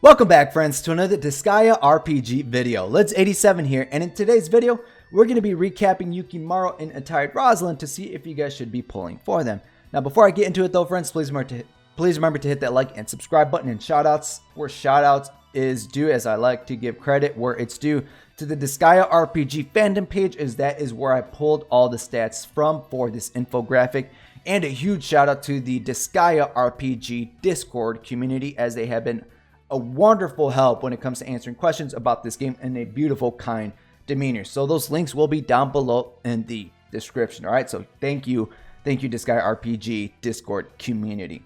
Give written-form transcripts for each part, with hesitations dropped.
Welcome back, friends, to another DISGAEA RPG video. Lids87 here, and in today's video, we're going to be recapping Yukimaru and Attired Rozalin to see if you guys should be pulling for them. Now, before I get into it though, friends, please remember to hit that like and subscribe button, and shoutouts where shoutouts is due, as I like to give credit where it's due to the DISGAEA RPG fandom page, as that is where I pulled all the stats from for this infographic. And a huge shout out to the DISGAEA RPG Discord community, as they have been a wonderful help when it comes to answering questions about this game in a beautiful, kind demeanor. So those links will be down below in the description. All right, so thank you DISGAEA RPG Discord community.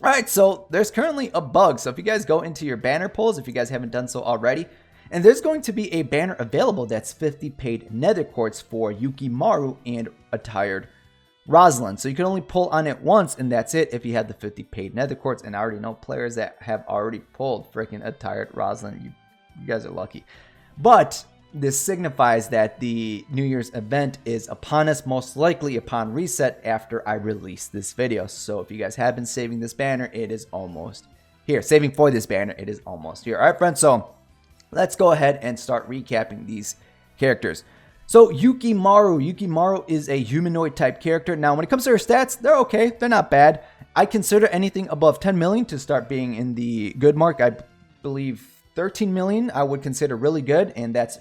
All right, so there's currently a bug. So if you guys go into your banner polls, if you guys haven't done so already, and there's going to be a banner available that's 50 paid nether quartz for Yukimaru and Attired Rozalin. So you can only pull on it once, and that's it if you have the 50 paid nether quartz. And I already know players that have already pulled freaking Attired Rozalin. You guys are lucky. But this signifies that the New Year's event is upon us, most likely upon reset after I release this video. So if you guys have been saving this banner, it is almost here. Saving for this banner, it is almost here. All right, friends, so let's go ahead and start recapping these characters. So Yukimaru is a humanoid type character. Now, when it comes to her stats, they're okay. They're not bad. I consider anything above 10 million to start being in the good mark. I believe 13 million I would consider really good, and that's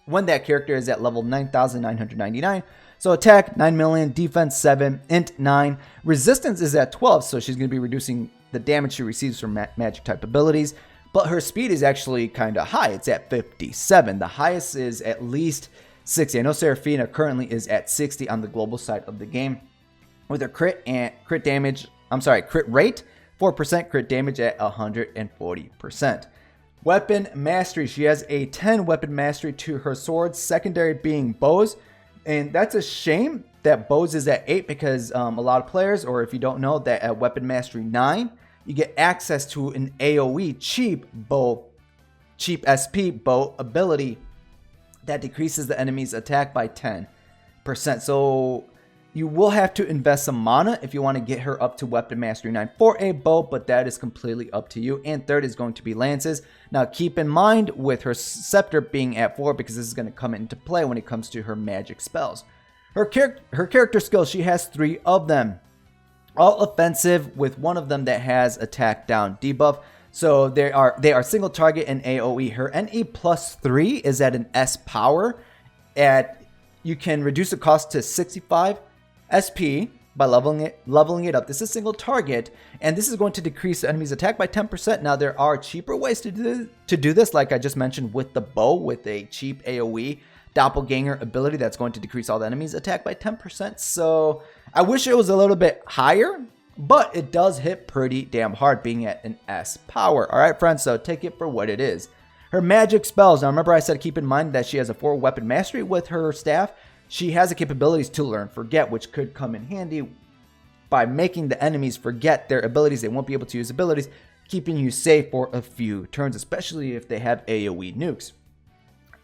when that character is at level 9,999. So attack 9 million, defense 7, int 9, resistance is at 12, so she's going to be reducing the damage she receives from magic type abilities. But her speed is actually kind of high. It's at 57. The highest is at least 60. I know Seraphina currently is at 60 on the global side of the game, with her crit rate, 4%, crit damage at 140%. Weapon mastery, she has a 10 weapon mastery to her swords, secondary being bows, and that's a shame that bows is at 8, because a lot of players, or if you don't know, that at weapon mastery 9, you get access to an AoE cheap SP bow ability that decreases the enemy's attack by 10%. So you will have to invest some mana if you want to get her up to weapon mastery 9 for a bow, but that is completely up to you. And third is going to be lances. Now keep in mind with her scepter being at 4, because this is going to come into play when it comes to her magic spells. Her character skills, she has 3 of them. All offensive, with one of them that has attack down debuff. So they are single target and AoE. Her NE plus 3 is at an S power. You can reduce the cost to 65 SP by leveling it up. This is single target, and this is going to decrease the enemy's attack by 10%. Now there are cheaper ways to do this, like I just mentioned with the bow, with a cheap AoE doppelganger ability that's going to decrease all the enemies' attack by 10%. So I wish it was a little bit higher, but it does hit pretty damn hard, being at an S power. All right, friends, so take it for what it is. Her magic spells. Now remember I said keep in mind that she has a 4 weapon mastery with her staff. She has the capabilities to learn forget, which could come in handy by making the enemies forget their abilities. They won't be able to use abilities, keeping you safe for a few turns, especially if they have AoE nukes.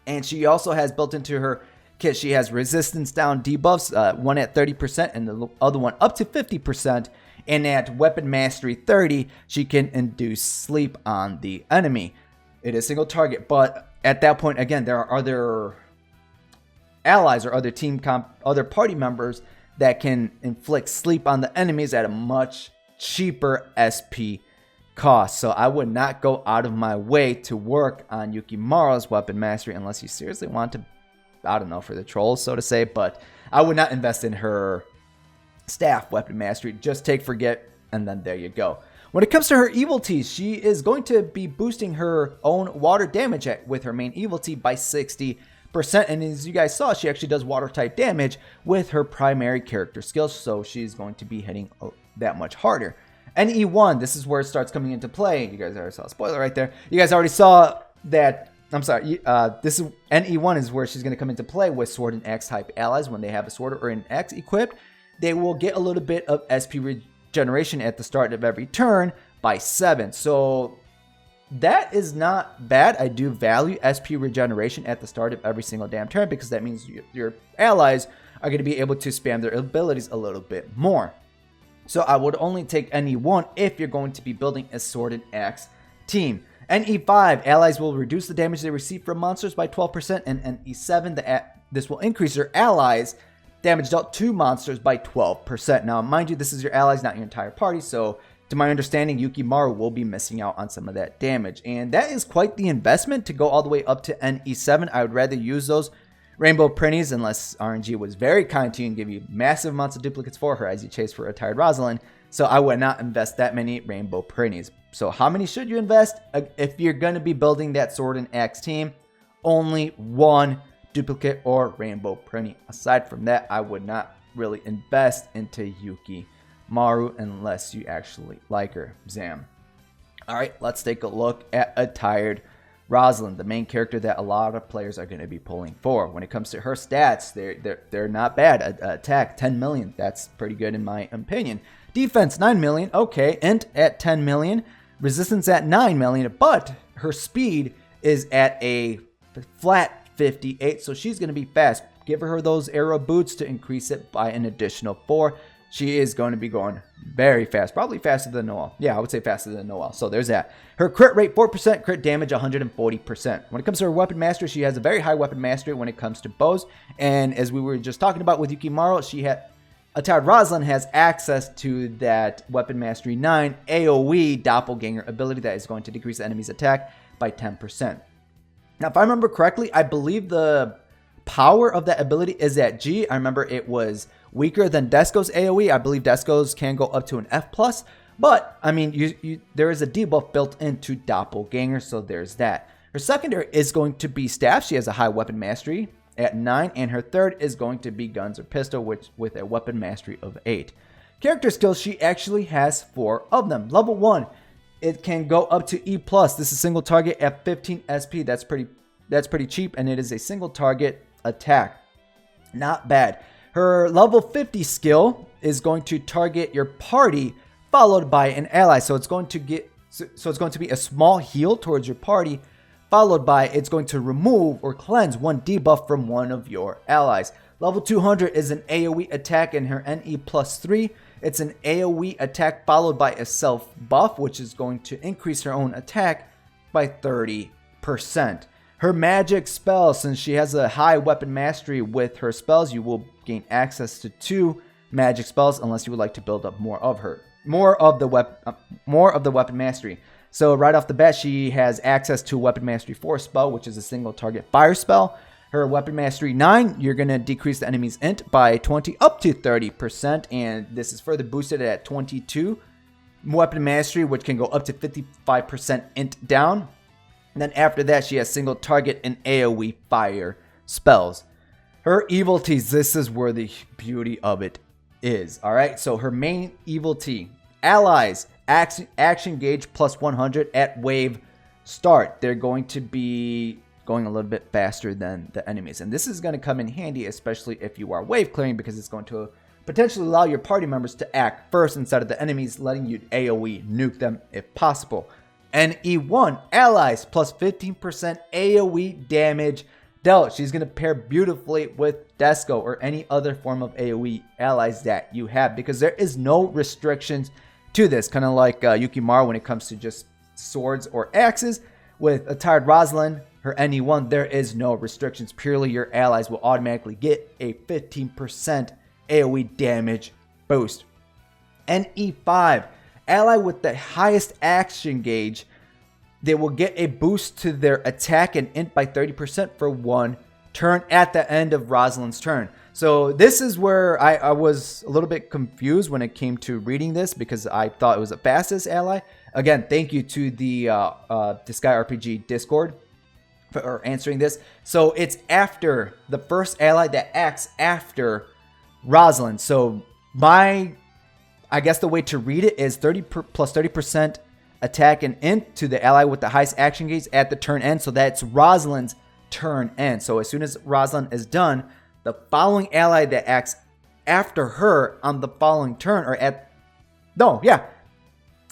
And she also has built into her kit, she has resistance down debuffs, one at 30% and the other one up to 50%. And at weapon mastery 30, she can induce sleep on the enemy. It is single target, but at that point, again, there are other allies or other party members that can inflict sleep on the enemies at a much cheaper SP cost. So I would not go out of my way to work on Yukimaru's weapon mastery unless you seriously want to, I don't know, for the trolls, so to say, but I would not invest in her staff weapon mastery. Just take forget, and then there you go. When it comes to her evil teas, she is going to be boosting her own water damage with her main evil tea by 60%. And as you guys saw, she actually does water type damage with her primary character skills, so she's going to be hitting that much harder. NE1, this is where it starts coming into play. You guys already saw a spoiler right there. You guys already saw that. I'm sorry. This is NE1 is where she's going to come into play with sword and axe type allies. When they have a sword or an axe equipped, they will get a little bit of SP regeneration at the start of every turn by 7. So that is not bad. I do value SP regeneration at the start of every single damn turn, because that means your allies are going to be able to spam their abilities a little bit more. So I would only take NE1 if you're going to be building a sword and axe team. In E5, allies will reduce the damage they receive from monsters by 12%, and in E7, this will increase your allies' damage dealt to monsters by 12%. Now, mind you, this is your allies, not your entire party, so to my understanding, Yukimaru will be missing out on some of that damage. And that is quite the investment to go all the way up to NE7. I would rather use those Rainbow Printies, unless RNG was very kind to you and give you massive amounts of duplicates for her as you chase for Attired Rozalin. So I would not invest that many Rainbow Printies. So how many should you invest? If you're going to be building that Sword and Axe team, only one duplicate or Rainbow Printy. Aside from that, I would not really invest into Yukimaru unless you actually like her. Zam. Alright, let's take a look at Attired Rozalin, the main character that a lot of players are going to be pulling for. When it comes to her stats, they're not bad. Attack 10 million, that's pretty good in my opinion. Defense 9 million, okay. Int at 10 million, resistance at 9 million, but her speed is at a flat 58, so she's going to be fast. Give her those arrow boots to increase it by an additional 4. She is going to be going very fast, probably faster than Noel. Yeah, I would say faster than Noel. So there's that. Her crit rate 4%, crit damage 140%. When it comes to her weapon mastery, she has a very high weapon mastery when it comes to bows. And as we were just talking about with Yukimaru, Attired Rozalin has access to that weapon mastery 9 AoE doppelganger ability that is going to decrease the enemy's attack by 10%. Now, if I remember correctly, I believe the power of that ability is at G. I remember it was weaker than DISGAEA's AoE. I believe DISGAEA's can go up to an F+, but I mean, there is a debuff built into Doppelganger, so there's that. Her secondary is going to be Staff. She has a high weapon mastery at 9, and her third is going to be Guns or Pistol, with a weapon mastery of 8. Character skills, she actually has 4 of them. Level 1, it can go up to E+. This is single target at 15 SP. That's pretty cheap, and it is a single target attack. Not bad. Her level 50 skill is going to target your party followed by an ally. So it's going to be a small heal towards your party, followed by it's going to remove or cleanse one debuff from one of your allies. Level 200 is an AoE attack in her NE +3. It's an AoE attack followed by a self buff, which is going to increase her own attack by 30%. Her magic spells, since she has a high weapon mastery with her spells, you will gain access to 2 magic spells unless you would like to build up more of the weapon mastery. So right off the bat, she has access to weapon mastery 4 spell, which is a single target fire spell. Her weapon mastery 9, you're going to decrease the enemy's int by 20 up to 30%, and this is further boosted at 22 weapon mastery, which can go up to 55% int down. And then after that, she has single target and AoE fire spells. Her evil Ts, this is where the beauty of it is. Alright, so her main evil T, allies, action gauge plus 100 at wave start. They're going to be going a little bit faster than the enemies. And this is going to come in handy, especially if you are wave clearing, because it's going to potentially allow your party members to act first instead of the enemies, letting you AoE nuke them if possible. And E1, allies, plus 15% AoE damage dealt. She's going to pair beautifully with DISGAEA or any other form of AoE allies that you have, because there is no restrictions to this. Kind of like Yukimaru when it comes to just swords or axes. With Attired Rozalin, her NE1, there is no restrictions. Purely your allies will automatically get a 15% AoE damage boost. NE5, ally with the highest action gauge, they will get a boost to their attack and int by 30% for 1 turn at the end of Rosalin's turn. So this is where I was a little bit confused when it came to reading this, because I thought it was the fastest ally. Again, thank you to the DISGAEA RPG Discord for answering this. So it's after the first ally that acts after Rozalin. So I guess the way to read it is 30 plus 30% attack and int to the ally with the highest action gauge at the turn end. So that's Rosalin's turn end. So as soon as Rozalin is done, the following ally that acts after her on the following turn,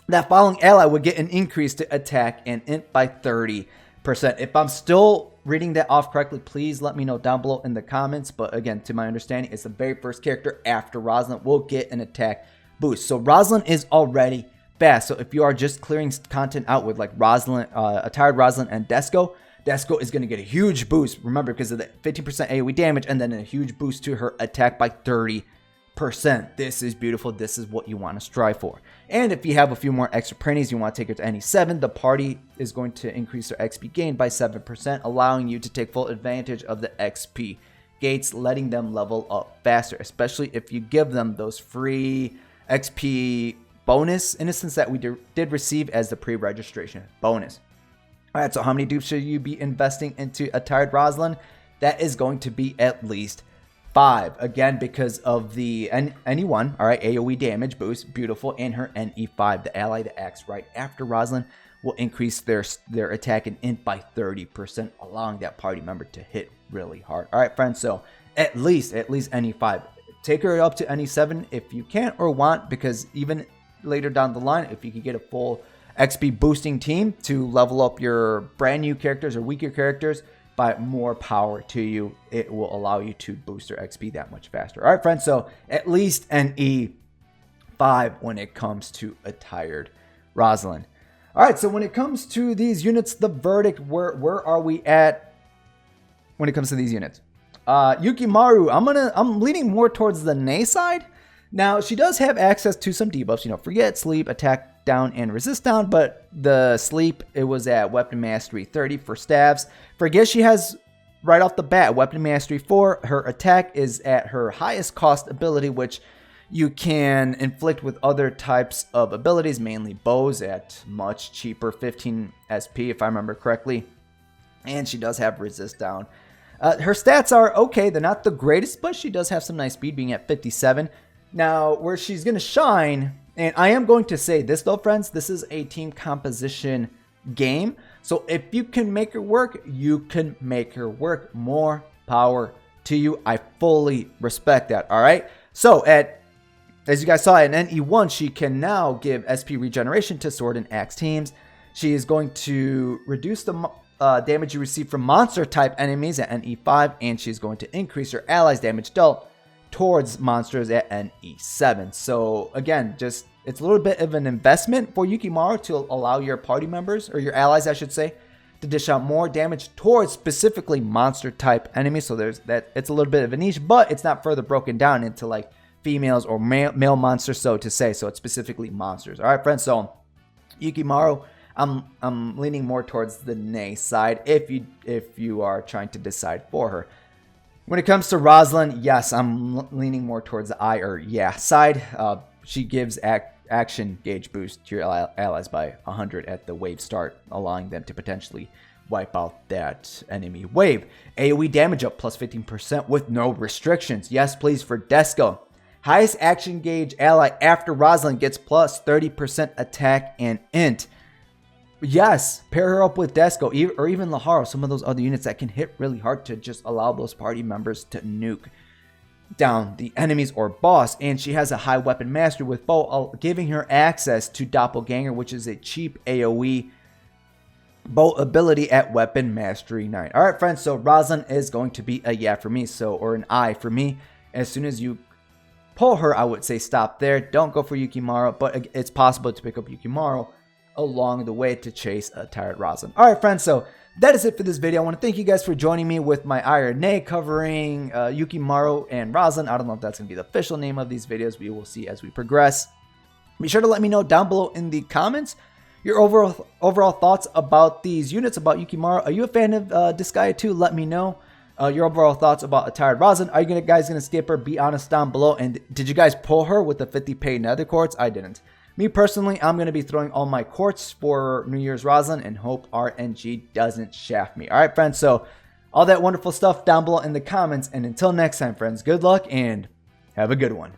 that following ally would get an increase to attack and int by 30%. If I'm still reading that off correctly, please let me know down below in the comments. But again, to my understanding, it's the very first character after Rozalin will get an attack boost. So Rozalin is already fast. So if you are just clearing content out with like Rozalin, Attired Rozalin and Desco is going to get a huge boost. Remember, because of the 15% AoE damage and then a huge boost to her attack by 30%. This is beautiful. This is what you want to strive for. And if you have a few more extra pennies, you want to take her to any 7, the party is going to increase their XP gain by 7%, allowing you to take full advantage of the XP gates, letting them level up faster, especially if you give them those free XP bonus in a sense that we did receive as the pre-registration bonus. All right, so how many dupes should you be investing into Attired Rozalin? That is going to be at least 5. Again, because of the NE1, all right, AoE damage boost, beautiful, and her NE5, the ally that acts right after Rozalin, will increase their attack and int by 30%, allowing that party member to hit really hard. All right, friends, so at least NE5. Take her up to NE7 if you can or want, because even later down the line, if you could get a full XP boosting team to level up your brand new characters or weaker characters, by more power to you. It will allow you to boost their XP that much faster. All right, friends, so at least NE5 when it comes to Attired Rozalin. All right, so when it comes to these units, the verdict, where are we at when it comes to these units? Yukimaru, I'm leaning more towards the nay side. Now, she does have access to some debuffs, you know, forget, sleep, attack down, and resist down, but the sleep, it was at weapon mastery 30 for staves. Forget she has, right off the bat, weapon mastery 4. Her attack is at her highest cost ability, which you can inflict with other types of abilities, mainly bows at much cheaper 15 SP, if I remember correctly. And she does have resist down. Her stats are okay. They're not the greatest, but she does have some nice speed, being at 57. Now, where she's going to shine, and I am going to say this though, friends, this is a team composition game. So if you can make her work, you can make her work. More power to you. I fully respect that, all right? So as you guys saw in NE1, she can now give SP regeneration to sword and axe teams. She is going to reduce the damage you receive from monster type enemies at NE5, and she's going to increase her allies' damage dealt towards monsters at NE7. So again, just it's a little bit of an investment for Yukimaru to allow your party members, or your allies I should say, to dish out more damage towards specifically monster type enemies. So there's that, it's a little bit of a niche, but it's not further broken down into like females or male monsters, so to say. So it's specifically monsters. All right, friends, so Yukimaru, I'm leaning more towards the nay side if you are trying to decide for her. When it comes to Rozalin, yes, I'm leaning more towards the I or yeah side. She gives action gauge boost to your allies by 100 at the wave start, allowing them to potentially wipe out that enemy wave. AoE damage up plus 15% with no restrictions. Yes, please, for Desco. Highest action gauge ally after Rozalin gets plus 30% attack and int. Yes, pair her up with Desco or even Laharo, some of those other units that can hit really hard to just allow those party members to nuke down the enemies or boss. And she has a high weapon mastery with bow, giving her access to Doppelganger, which is a cheap AoE bow ability at weapon mastery 9. All right, friends, so Rozalin is going to be a yeah for me, or an I for me. As soon as you pull her, I would say stop there. Don't go for Yukimaru, but it's possible to pick up Yukimaru along the way to chase Attired Rozalin. All right, friends, so that is it for this video. I want to thank you guys for joining me with my I or nay covering Yukimaru and Rozalin. I don't know if that's going to be the official name of these videos. We will see as we progress. Be sure to let me know down below in the comments your overall thoughts about these units, about Yukimaru. Are you a fan of DISGAEA 2? Let me know your overall thoughts about Attired Rozalin. Are you guys going to skip her? Be honest down below. And did you guys pull her with the 50 pay nether quartz? I didn't. Me personally, I'm going to be throwing all my quartz for New Year's Rozalin and hope RNG doesn't shaft me. All right, friends, so all that wonderful stuff down below in the comments. And until next time, friends, good luck and have a good one.